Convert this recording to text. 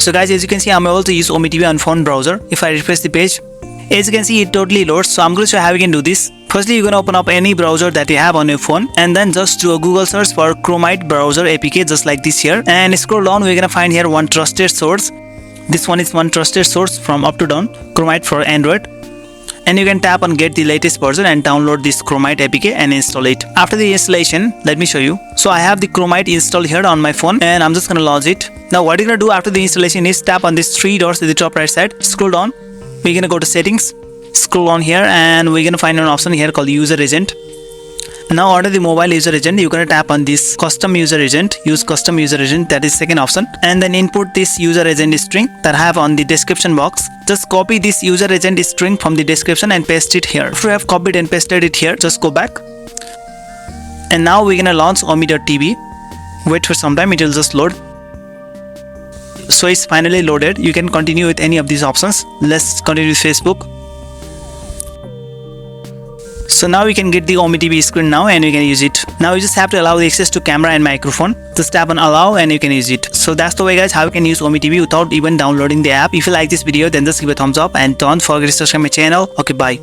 So guys, as you can see, I'm able to use Ome TV on phone browser. If I refresh the page, as you can see, it totally loads. So I'm going to show you how you can do this. Firstly, you're going to open up any browser that you have on your phone and then just do a Google search for Chromite browser APK, just like this here, and scroll down. We're going to find here one trusted source. This one is one trusted source from up to down, Chromite for Android. And you can tap on get the latest version and download this Chromite APK and install it. After the installation, let me show you. So I have the Chromite installed here on my phone and I'm just going to launch it. Now what you're going to do after the installation is tap on these three dots at the top right side, scroll down. We're going to go to settings, scroll on here, and we're going to find an option here called user agent. Now under the mobile user agent, you're going to tap on this custom user agent, use custom user agent, that is second option, and then input this user agent string that I have on the description box. Just copy this user agent string from the description and paste it here. After you have copied and pasted it here, just go back. And now we're going to launch Omi.tv. Wait for some time, it will just load. So it's finally loaded. You can continue with any of these options. Let's continue with Facebook. So now we can get the Ome TV screen now and we can use it. Now you just have to allow the access to camera and microphone. Just tap on allow and you can use it. So that's the way guys how you can use Ome TV without even downloading the app. If you like this video, then just give a thumbs up and don't forget to subscribe my channel. Okay, bye.